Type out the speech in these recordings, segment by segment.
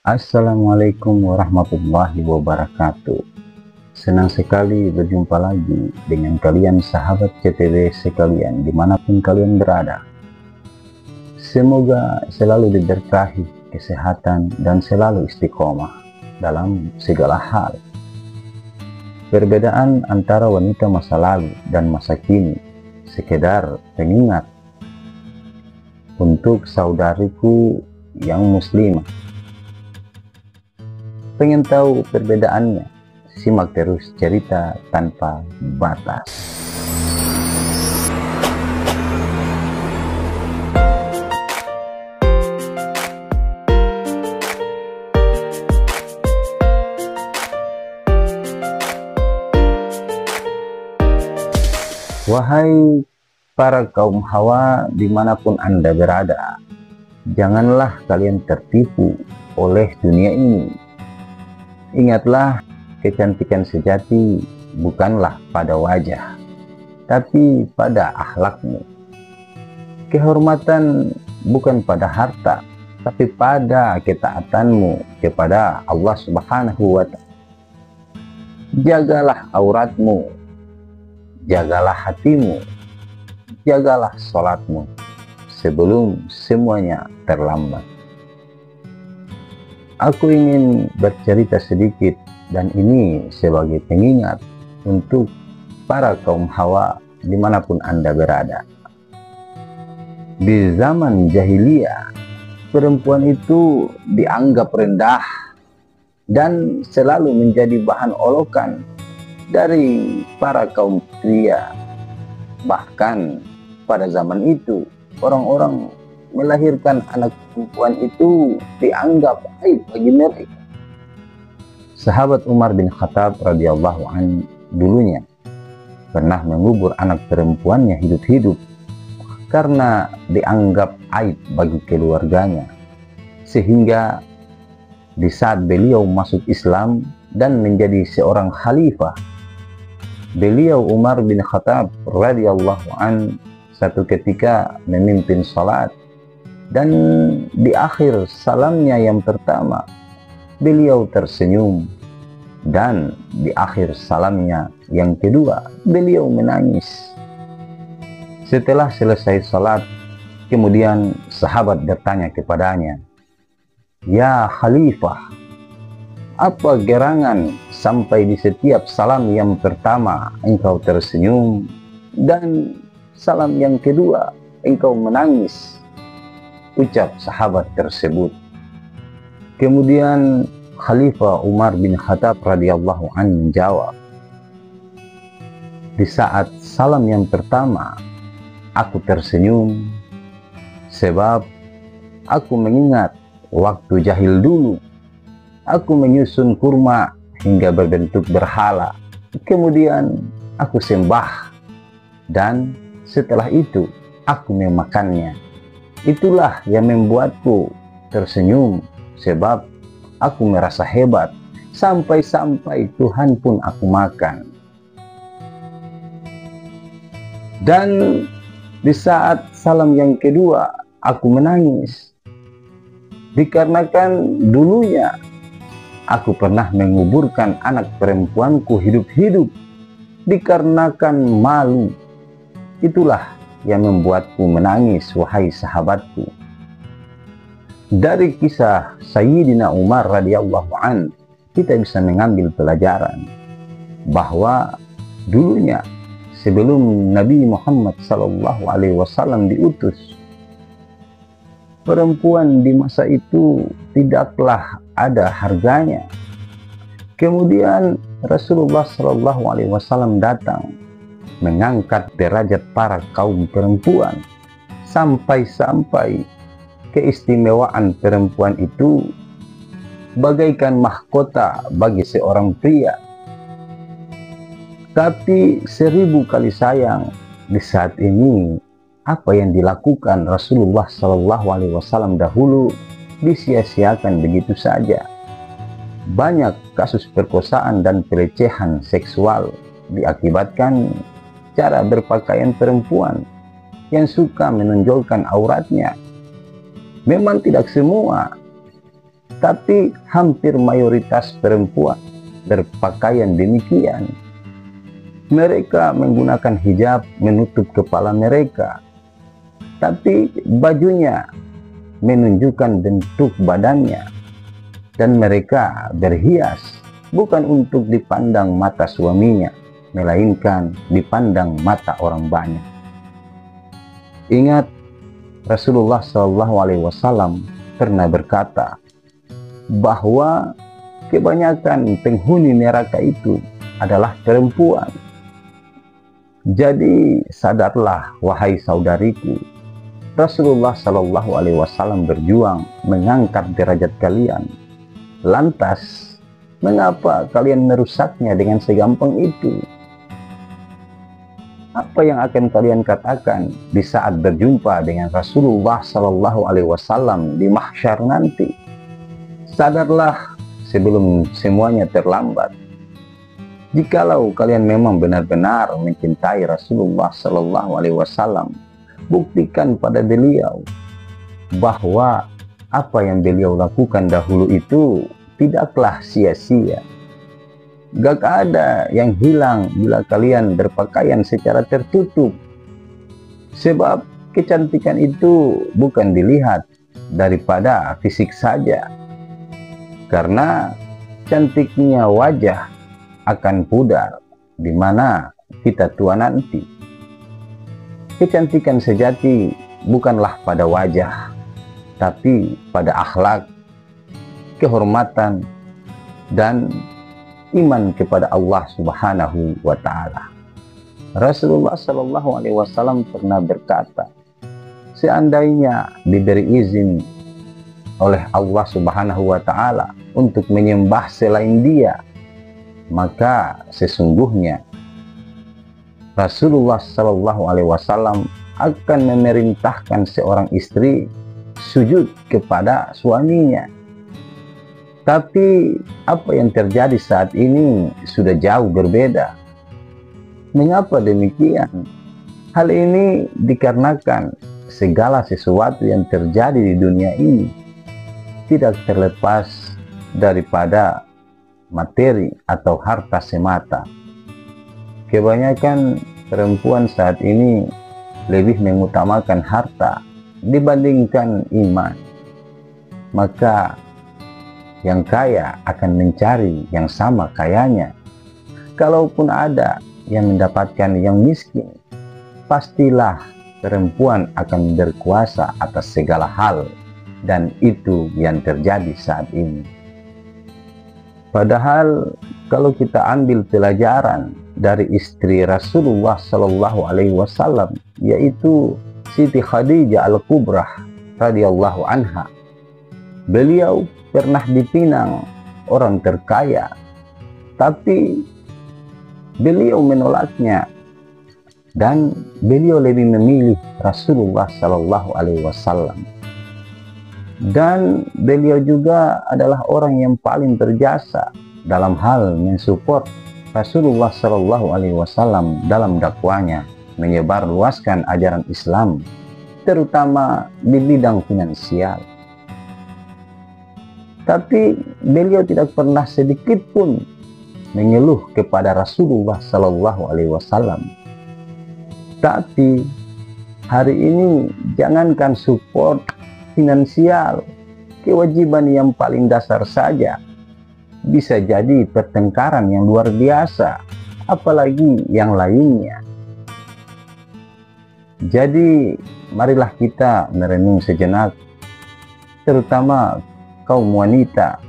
Assalamualaikum warahmatullahi wabarakatuh. Senang sekali berjumpa lagi dengan kalian sahabat CTW sekalian dimanapun kalian berada. Semoga selalu diberkahi kesehatan dan selalu istiqomah dalam segala hal. Perbedaan antara wanita masa lalu dan masa kini sekedar pengingat untuk saudariku yang muslimah. Pengen tahu perbedaannya? Simak terus cerita tanpa batas. Wahai para kaum hawa dimanapun Anda berada, janganlah kalian tertipu oleh dunia ini. Ingatlah, kecantikan sejati bukanlah pada wajah, tapi pada akhlakmu. Kehormatan bukan pada harta, tapi pada ketaatanmu kepada Allah Subhanahu wa Ta'ala. Jagalah auratmu, jagalah hatimu, jagalah sholatmu sebelum semuanya terlambat. Aku ingin bercerita sedikit, dan ini sebagai pengingat untuk para kaum hawa dimanapun Anda berada. Di zaman jahiliyah, perempuan itu dianggap rendah dan selalu menjadi bahan olokan dari para kaum pria. Bahkan pada zaman itu, orang-orang melahirkan anak perempuan itu dianggap aib bagi mereka. Sahabat Umar bin Khattab radhiyallahu anhu dulunya pernah mengubur anak perempuannya hidup-hidup karena dianggap aib bagi keluarganya, sehingga di saat beliau masuk Islam dan menjadi seorang khalifah, beliau Umar bin Khattab radhiyallahu anhu satu ketika memimpin salat, dan di akhir salamnya yang pertama beliau tersenyum, dan di akhir salamnya yang kedua beliau menangis. Setelah selesai salat, kemudian sahabat bertanya kepadanya, "Ya Khalifah, apa gerangan sampai di setiap salam yang pertama engkau tersenyum dan salam yang kedua engkau menangis?" Ucap sahabat tersebut. Kemudian Khalifah Umar bin Khattab radhiyallahu anhu menjawab, "Di saat salam yang pertama aku tersenyum sebab aku mengingat waktu jahil dulu aku menyusun kurma hingga berbentuk berhala, kemudian aku sembah, dan setelah itu aku memakannya. Itulah yang membuatku tersenyum sebab aku merasa hebat sampai-sampai Tuhan pun aku makan. Dan di saat salam yang kedua aku menangis dikarenakan dulunya aku pernah menguburkan anak perempuanku hidup-hidup dikarenakan malu. Itulah yang membuatku menangis, wahai sahabatku." Dari kisah Sayyidina Umar radhiyallahu an, kita bisa mengambil pelajaran bahwa dulunya sebelum Nabi Muhammad SAW diutus, perempuan di masa itu tidaklah ada harganya. Kemudian Rasulullah SAW datang mengangkat derajat para kaum perempuan, sampai-sampai keistimewaan perempuan itu bagaikan mahkota bagi seorang pria. Tapi 1000 kali sayang, di saat ini apa yang dilakukan Rasulullah SAW dahulu disia-siakan begitu saja. Banyak kasus perkosaan dan pelecehan seksual diakibatkan cara berpakaian perempuan yang suka menonjolkan auratnya. Memang tidak semua, Tapi hampir mayoritas perempuan berpakaian demikian. Mereka menggunakan hijab menutup kepala mereka, tapi bajunya menunjukkan bentuk badannya, dan mereka berhias bukan untuk dipandang mata suaminya, melainkan dipandang mata orang banyak. Ingat, Rasulullah SAW pernah berkata bahwa kebanyakan penghuni neraka itu adalah perempuan. Jadi sadarlah wahai saudariku, Rasulullah SAW berjuang mengangkat derajat kalian. Lantas, mengapa kalian merusaknya dengan segampang itu? Apa yang akan kalian katakan di saat berjumpa dengan Rasulullah SAW di mahsyar nanti? Sadarlah sebelum semuanya terlambat. Jikalau kalian memang benar-benar mencintai Rasulullah SAW, buktikan pada beliau bahwa apa yang beliau lakukan dahulu itu tidaklah sia-sia. Gak ada yang hilang bila kalian berpakaian secara tertutup. Sebab kecantikan itu bukan dilihat daripada fisik saja. Karena cantiknya wajah akan pudar di mana kita tua nanti. Kecantikan sejati bukanlah pada wajah, tapi pada akhlak, kehormatan, dan iman kepada Allah Subhanahu wa Ta'ala. Rasulullah SAW pernah berkata, seandainya diberi izin oleh Allah Subhanahu wa Ta'ala untuk menyembah selain Dia, maka sesungguhnya Rasulullah SAW akan memerintahkan seorang istri sujud kepada suaminya. Tapi apa yang terjadi saat ini sudah jauh berbeda. Mengapa demikian? Hal ini dikarenakan segala sesuatu yang terjadi di dunia ini tidak terlepas daripada materi atau harta semata. Kebanyakan perempuan saat ini lebih mengutamakan harta dibandingkan iman. Maka yang kaya akan mencari yang sama kayanya. Kalaupun ada yang mendapatkan yang miskin, pastilah perempuan akan berkuasa atas segala hal, dan itu yang terjadi saat ini. Padahal kalau kita ambil pelajaran dari istri Rasulullah SAW, yaitu Siti Khadijah Al-Kubrah radhiyallahu anha, beliau pernah dipinang orang terkaya, tapi beliau menolaknya, dan beliau lebih memilih Rasulullah SAW. Dan beliau juga adalah orang yang paling berjasa dalam hal mensupport Rasulullah SAW dalam dakwanya menyebarluaskan ajaran Islam, terutama di bidang finansial. Tapi beliau tidak pernah sedikit pun mengeluh kepada Rasulullah SAW. Tapi hari ini jangankan support finansial, kewajiban yang paling dasar saja bisa jadi pertengkaran yang luar biasa, apalagi yang lainnya. Jadi marilah kita merenung sejenak, terutama kaum wanita.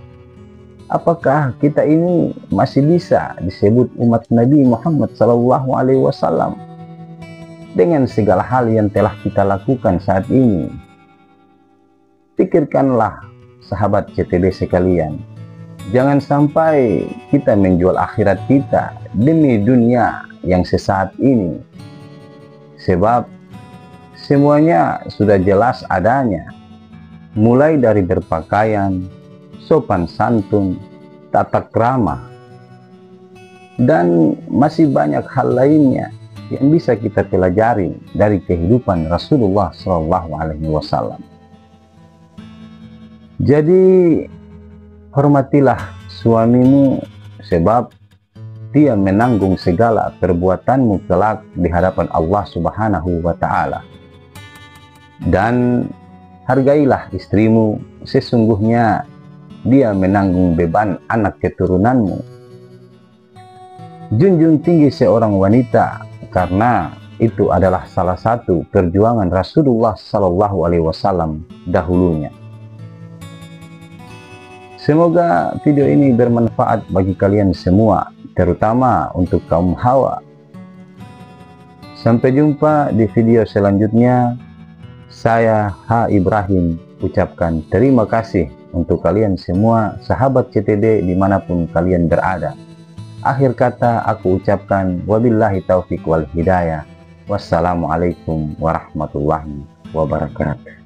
Apakah kita ini masih bisa disebut umat Nabi Muhammad SAW dengan segala hal yang telah kita lakukan saat ini? Pikirkanlah sahabat CTB sekalian, jangan sampai kita menjual akhirat kita demi dunia yang sesaat ini. Sebab semuanya sudah jelas adanya, mulai dari berpakaian, sopan santun, tata krama, dan masih banyak hal lainnya yang bisa kita pelajari dari kehidupan Rasulullah SAW. Jadi Hormatilah suamimu sebab dia menanggung segala perbuatanmu kelak di hadapan Allah Subhanahu wa Ta'ala. Dan hargailah istrimu, sesungguhnya dia menanggung beban anak keturunanmu. Junjung tinggi seorang wanita, karena itu adalah salah satu perjuangan Rasulullah Sallallahu Alaihi Wasallam dahulunya. Semoga video ini bermanfaat bagi kalian semua, terutama untuk kaum hawa. Sampai jumpa di video selanjutnya. Saya H. Ibrahim ucapkan terima kasih untuk kalian semua, sahabat CTD dimanapun kalian berada. Akhir kata aku ucapkan wabillahi taufiq wal hidayah. Wassalamualaikum warahmatullahi wabarakatuh.